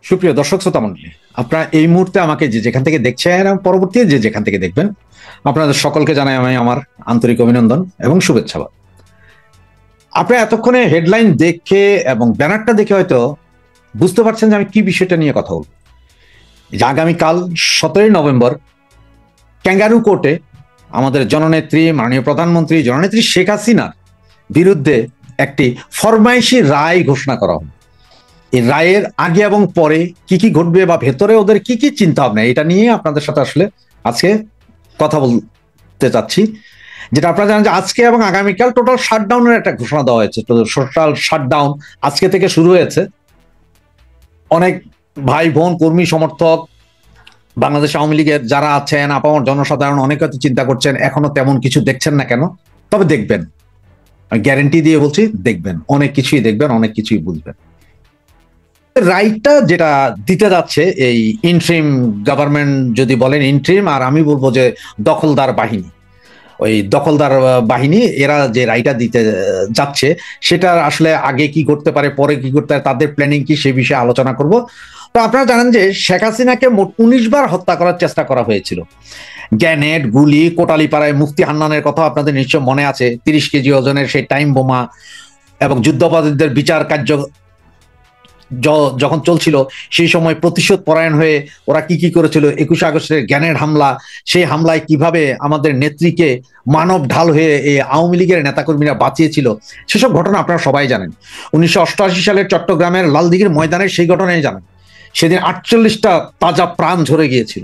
সুপ্রিয় দর্শক শ্রোতা মণ্ডলী, আপনারা এই মুহূর্তে আমাকে যে যেখান থেকে দেখছেন এবং পরবর্তী যে যেখান থেকে দেখবেন, আপনাদের সকলকে জানাই আমি আমার আন্তরিক অভিনন্দন এবং শুভেচ্ছা। আপনারা এতক্ষণে হেডলাইন দেখে এবং ব্যানারটা দেখে হয়তো বুঝতে পারছেন যে আমি কি বিষয়টা নিয়ে কথা বলব। আগামীকাল 17 নভেম্বর ক্যাঙ্গারু কোর্টে আমাদের জননেত্রী, মাননীয় প্রধানমন্ত্রী জননেত্রী শেখ হাসিনার বিরুদ্ধে একটি ফরমাইশি রায় ঘোষণা করা হবে। এই রায়ের আগে এবং পরে কি কি ঘটবে বা ভেতরে ওদের কি কি চিন্তা ভাবনা, এটা নিয়ে আপনাদের সাথে আসলে আজকে কথা বলতে চাচ্ছি। যেটা আপনারা জানেন যে আজকে এবং আগামীকাল টোটাল শাটডাউনের একটা ঘোষণা দেওয়া হয়েছে। টোটাল শাটডাউন আজকে থেকে শুরু হয়েছে। অনেক ভাই বোন, কর্মী, সমর্থক, বাংলাদেশ আওয়ামী লীগের যারা আছেন, আপামর জনসাধারণ অনেকে হয়তো চিন্তা করছেন এখনো তেমন কিছু দেখছেন না কেন। তবে দেখবেন, আমি গ্যারেন্টি দিয়ে বলছি, দেখবেন, অনেক কিছুই দেখবেন, অনেক কিছুই বুঝবেন। রাইটটা যেটা দিতে যাচ্ছে এই ইন্ট্রিম গভর্নমেন্ট, যদি বলেন ইন্ট্রিম, আর আমি বলবো যে দখলদার বাহিনী, ওই দখলদার বাহিনী এরা যে রাইটটা দিতে যাচ্ছে সেটা আসলে আগে কি করতে পারে, পরে কি করতে পারে, তাদের প্ল্যানিং কি, সে বিষয়ে আলোচনা করব। তো আপনারা জানেন যে শেখ হাসিনাকে মোট 19 বার হত্যা করার চেষ্টা করা হয়েছিল। গ্যানেট, গুলি, কোটালীপাড়ায় মুফতি হান্নানের কথা আপনাদের নিশ্চয় মনে আছে। 30 কেজি ওজনের সেই টাইম বোমা এবং যুদ্ধাপরাধীদের বিচার কার্য যখন চলছিল সেই সময় প্রতিশোধ পরায়ণ হয়ে ওরা কি কি করেছিল। 21 আগস্টের গ্যানেট হামলা, সেই হামলায় কিভাবে আমাদের নেত্রীকে মানব ঢাল হয়ে এই আওয়ামী লীগের নেতাকর্মীরা বাঁচিয়েছিল, সেসব ঘটনা আপনারা সবাই জানেন। 1988 সালের চট্টগ্রামের লালদিঘির ময়দানের সেই ঘটনাই জানেন। সেদিন 48টা তাজা প্রাণ ঝরে গিয়েছিল।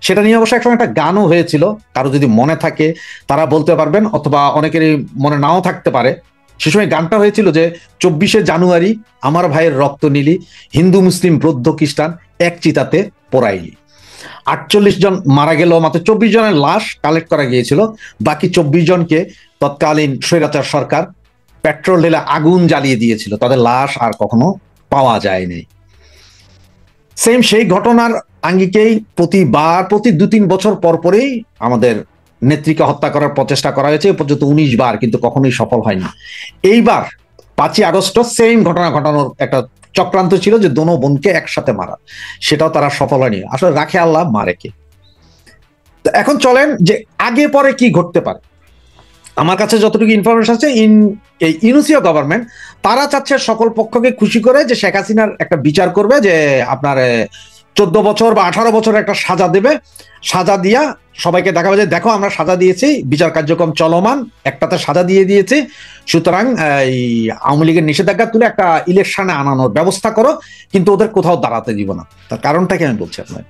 সেটা নিয়ে অবশ্য একসময় একটা গানও হয়েছিল, কারো যদি মনে থাকে তারা বলতে পারবেন, অথবা অনেকেরই মনে নাও থাকতে পারে। সে সময় গানটা হয়েছিল যে 24শে জানুয়ারি আমার ভাইয়ের রক্ত নিলি, হিন্দু মুসলিম বৌদ্ধ খ্রিস্টান এক চিতাতে পোড়াইলি। 48 জন মারা গেল, মাত্র 24 জনের লাশ কালেক্ট করা গিয়েছিল। বাকি 24 জনকে তৎকালীন স্বৈরাচার সরকার পেট্রোল ঢেলে আগুন জ্বালিয়ে দিয়েছিল, তাদের লাশ আর কখনো পাওয়া যায়নি। সেম সেই ঘটনার আঙ্গিকেই প্রতিবার প্রতি 2-3 বছর পর পরেই আমাদের নেত্রীকে হত্যা করার প্রচেষ্টা করা হয়েছে, এ পর্যন্ত 19 বার, কিন্তু কখনোই সফল হয়নি। এইবার 5ই আগস্ট সেম ঘটনা ঘটানোর একটা চক্রান্ত ছিল যে দোনো বোনকে একসাথে মারা, সেটাও তারা সফল হয়নি। আসলে রাখে আল্লাহ, মারে কে। তো এখন চলেন যে আগে পরে কি ঘটতে পারে। আমার কাছে যতটুকু ইনফরমেশন আছে, এই ইউনিসিও গভর্নমেন্ট তারা চাচ্ছে সকল পক্ষকে খুশি করে যে শেখ হাসিনার একটা বিচার করবে, যে আপনার 14 বছর বা 18 বছর একটা সাজা দেবে। সাজা দিয়া সবাইকে দেখাবে যে দেখো আমরা সাজা দিয়েছি, বিচার কার্যক্রম চলমান, একটাতে সাজা দিয়ে দিয়েছি, সুতরাং এই আওয়ামী লীগের নিষেধাজ্ঞা তুলে একটা ইলেকশনে আনানোর ব্যবস্থা করো, কিন্তু ওদের কোথাও দাঁড়াতে দিব না। তার কারণটা কি আমি বলছি আপনার,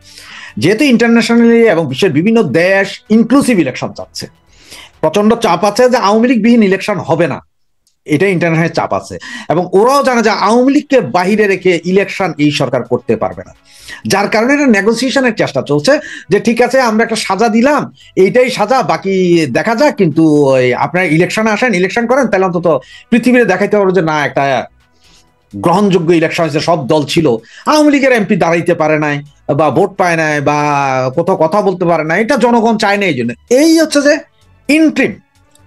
যেহেতু ইন্টারন্যাশনালি এবং বিশ্বের বিভিন্ন দেশ ইনক্লুসিভ ইলেকশন চাচ্ছে, প্রচন্ড চাপ আছে যে আওয়ামী লীগ বিহীন ইলেকশন হবে না, এটা ইন্টারন্যাশনাল চাপ আছে। এবং ওরাও জানে যে আওয়ামী লীগকে বাহিরে রেখে ইলেকশন এই সরকার করতে পারবে না। যার কারণে এটা নেগোসিয়েশনের চেষ্টা চলছে যে ঠিক আছে আমরা একটা সাজা দিলাম, এইটাই সাজা, বাকি দেখা যাক, কিন্তু আপনারা ইলেকশনে আসেন, ইলেকশন করেন, তাহলে অন্তত পৃথিবীতে দেখাইতে পারবো যে না, একটা গ্রহণযোগ্য ইলেকশন হয়েছে, সব দল ছিল, আওয়ামী লীগের এমপি দাঁড়াইতে পারে নাই বা ভোট পায় নাই বা কোথাও কথা বলতে পারে না, এটা জনগণ চায় না। এই জন্য এই হচ্ছে যে ইন্ট্রিম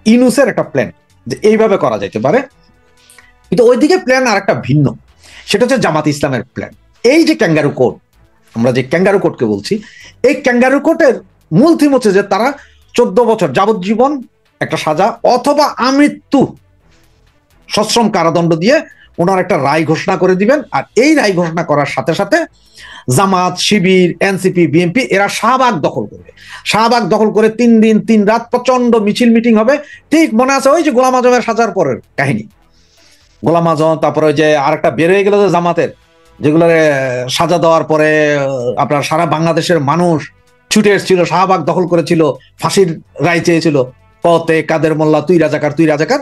ইনুসের একটা প্ল্যান, যে এইভাবে করা যাইতে পারে। কিন্তু ওইদিকে প্ল্যান আর একটা ভিন্ন, সেটা হচ্ছে জামাত ইসলামের প্ল্যান। এই যে ক্যাঙ্গারু কোর্ট, আমরা যে ক্যাঙ্গারু কোর্টকে বলছি, এই ক্যাঙ্গারু কোর্টের মূল থিম হচ্ছে যে তারা 14 বছর যাবজ্জীবন একটা সাজা অথবা আমৃত্যু সশ্রম কারাদণ্ড দিয়ে ওনার একটা রায় ঘোষণা করে দিবেন। আর এই রায় ঘোষণা করার সাথে সাথে জামাত, শিবির, এনসিপি, বিএনপি এরা শাহবাগ দখল করবে। শাহবাগ দখল করে 3 দিন 3 রাত প্রচন্ড মিছিল মিটিং হবে। ঠিক মনে আছে ওই যে গোলাম আজমের সাজার পরের কাহিনী, গোলাম আজম, তারপরে ওই যে আরেকটা বের হয়ে গেল যে জামাতের, যেগুলো সাজা দেওয়ার পরে আপনার সারা বাংলাদেশের মানুষ ছুটে এসেছিল, শাহবাগ দখল করেছিল, ফাঁসির রায় চেয়েছিল, পথে কাদের মোল্লা তুই রাজাকার তুই রাজাকার।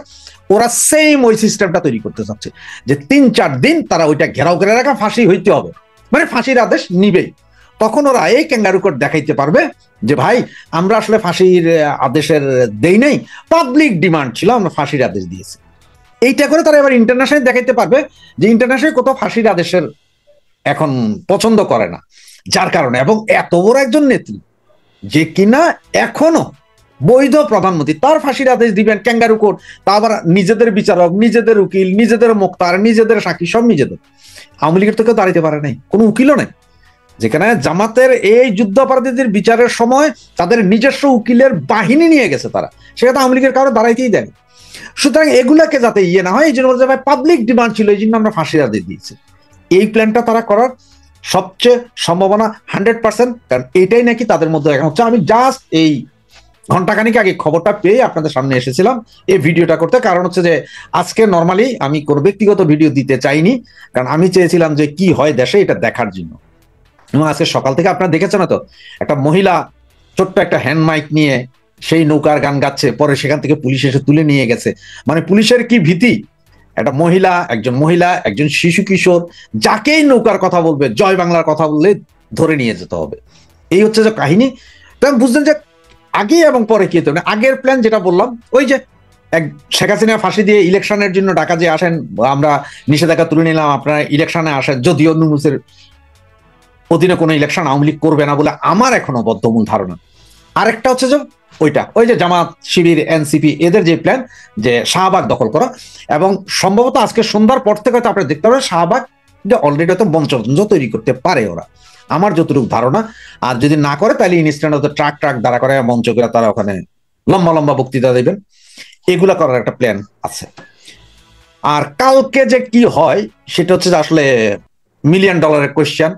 ওরা সেম ওই সিস্টেমটা তৈরি করতে চাচ্ছে যে 3-4 দিন তারা ওইটা ঘেরাও করে রাখা, ফাঁসি হইতে হবে, মানে ফাঁসির আদেশ নিবেই। তখন ওরা এই ক্যাঙ্গারু কোর্ট দেখাইতে পারবে যে ভাই আমরা আসলে ফাঁসির আদেশের দেই নাই, পাবলিক ডিমান্ড ছিল, আমরা ফাঁসির আদেশ দিয়েছি। এইটা করে তারা এবার ইন্টারন্যাশনাল দেখাইতে পারবে যে ইন্টারন্যাশনাল কোথাও ফাঁসির আদেশের এখন পছন্দ করে না। যার কারণে, এবং এত বড় একজন নেত্রী যে কিনা এখনো বৈধ প্রধানমন্ত্রী, তার ফাঁসির আদেশ দিবেন ক্যাঙ্গারু কোর্ট, তা আবার নিজেদের বিচারক, নিজেদের উকিল, নিজেদের মোক্তার, নিজেদের সাক্ষী, সব নিজেদের। আওয়ামী লীগের তো কেউ দাঁড়াইতে পারে নাই, কোনো উকিলও নাই। যেখানে জামাতের এই যুদ্ধাপরাধীদের বিচারের সময় তাদের নিজস্ব উকিলের বাহিনী নিয়ে গেছে তারা, সেটা আওয়ামী লীগের কারো দাঁড়াইতেই দেন। সুতরাং এগুলাকে যাতে ইয়ে না হয়, এই জন্য ভাই পাবলিক ডিমান্ড ছিল, এই জন্য আমরা ফাঁসির আদেশ দিয়েছি। এই প্ল্যানটা তারা করার সবচেয়ে সম্ভাবনা 100%, কারণ এটাই নাকি তাদের মধ্যে এখন হচ্ছে। আমি জাস্ট এই ঘন্টাখানিক আগে খবরটা পেয়ে আপনাদের সামনে এসেছিলাম এই ভিডিওটা করতে, কারণ হচ্ছে যে আজকে নর্মালি আমি কোনো ব্যক্তিগত ভিডিও দিতে চাইনি, কারণ আমি চেয়েছিলাম যে কি হয় দেশে এটা দেখার জন্য। এবং আজকে সকাল থেকে আপনারা দেখেছেন তো, একটা মহিলা ছোট্ট একটা হ্যান্ড মাইক নিয়ে সেই নৌকার গান গাচ্ছে, পরে সেখান থেকে পুলিশ এসে তুলে নিয়ে গেছে। মানে পুলিশের কি ভীতি, একটা মহিলা, একজন শিশু কিশোর যাকেই নৌকার কথা বলবে, জয় বাংলার কথা বললে ধরে নিয়ে যেতে হবে। এই হচ্ছে যে কাহিনী। তখন বুঝলেন যে আগে এবং পরে কি হতো, আগের প্ল্যান যেটা বললাম, ওই যে শেখ হাসিনা ফাঁসি দিয়ে ইলেকশনের জন্য ঢাকা যে আসেন, আমরা নিষেধাজ্ঞা তুলে নিলাম, আপনারা ইলেকশনে আসেন, যদিও নুরুসের অধীনে কোনো ইলেকশন আওয়ামী লীগ করবে না বলে আমার এখনো বদ্ধমূল ধারণা। আরেকটা হচ্ছে যে ওই যে জামাত, শিবির, এনসিপি এদের যে প্ল্যান যে শাহবাগ দখল করা, এবং সম্ভবত আজকে সন্ধ্যার পর থেকে হয়তো আপনারা দেখতে পাবেন শাহবাগ অলরেডি হয়তো মঞ্চ তৈরি করতে পারে ওরা, আমার যতটুকু ধারণা। আর যদি না করে তাহলে ইনস্ট্যান্ট হয়তো ট্রাক দাঁড়া করে মঞ্চ করে তারা ওখানে লম্বা লম্বা বক্তৃতা দেবেন, এগুলা করার একটা প্ল্যান আছে। আর কালকে যে কি হয় সেটা হচ্ছে যে আসলে $1,000,000 কোয়েশ্চেন।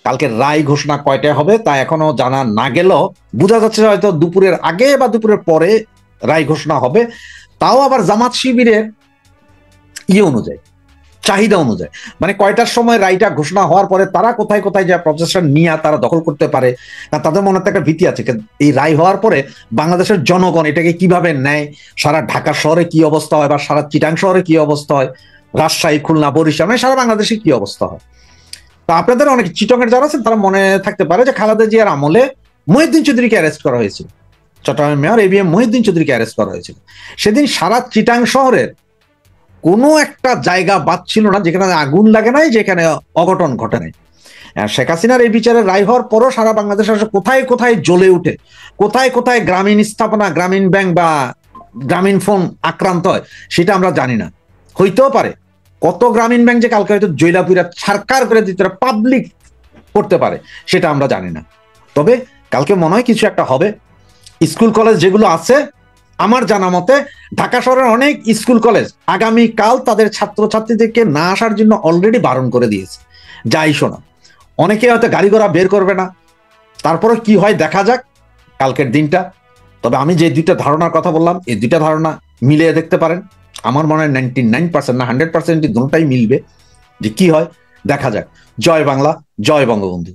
কালকে রায় ঘোষণা কয়টায় হবে তা এখনো জানা না গেলেও বোঝা যাচ্ছে হয়তো দুপুরের আগে বা দুপুরের পরে রায় ঘোষণা হবে। তাও আবার জামাত শিবিরের অনুযায়ী, চাহিদা অনুযায়ী, মানে কয়টার সময় রায়টা ঘোষণা হওয়ার পরে তারা কোথায় কোথায় যা প্রচেষ্টা নিয়ে তারা দখল করতে পারে, তাদের মনে একটা ভীতি আছে এই রায় হওয়ার পরে বাংলাদেশের জনগণ এটাকে কিভাবে নেয়, সারা ঢাকা শহরে কি অবস্থা হয়, বা সারা চিটাং শহরে কি অবস্থা হয়, রাজশাহী, খুলনা, বরিশাল, মানে সারা বাংলাদেশে কি অবস্থা হয়। তো আপনাদের অনেক চিটংয়ের যারা আছেন তারা মনে থাকতে পারে যে খালেদা জিয়ার আমলে মহিউদ্দিন চৌধুরীকে অ্যারেস্ট করা হয়েছিল, চট্টগ্রামের মেয়র ABM মহিউদ্দিন চৌধুরীকে অ্যারেস্ট করা হয়েছিল। সেদিন সারা চিটাং শহরের কোনো একটা জায়গা বাদ ছিল না যেখানে আগুন লাগে নাই, যেখানে অঘটন ঘটে নাই। শেখ হাসিনার এই বিচারের রায় হওয়ার পরও সারা বাংলাদেশ কোথায় কোথায় জ্বলে উঠে, কোথায় কোথায় গ্রামীণ স্থাপনা, গ্রামীণ ব্যাংক বা গ্রামীণ ফোন আক্রান্ত হয় সেটা আমরা জানি না। হইতেও পারে কত গ্রামীণ ব্যাংক যে কালকে হয়তো জৈলাপুরা সরকার করে দিতে পাবলিক করতে পারে সেটা আমরা জানি না। তবে কালকে মনে হয় কিছু একটা হবে। স্কুল কলেজ যেগুলো আছে, আমার জানা মতে ঢাকা শহরের অনেক স্কুল কলেজ আগামীকাল তাদের ছাত্রছাত্রীদেরকে না আসার জন্য অলরেডি বারণ করে দিয়েছে, যাই শোনা। অনেকে হয়তো গাড়ি ঘোড়া বের করবে না, তারপরে কি হয় দেখা যাক কালকের দিনটা। তবে আমি যে দুইটা ধারণার কথা বললাম এই দুইটা ধারণা মিলিয়ে দেখতে পারেন। আমার মনে হয় 99% না 100% দুটোটাই মিলবে। যে কি হয় দেখা যাক। জয় বাংলা, জয় বঙ্গবন্ধু।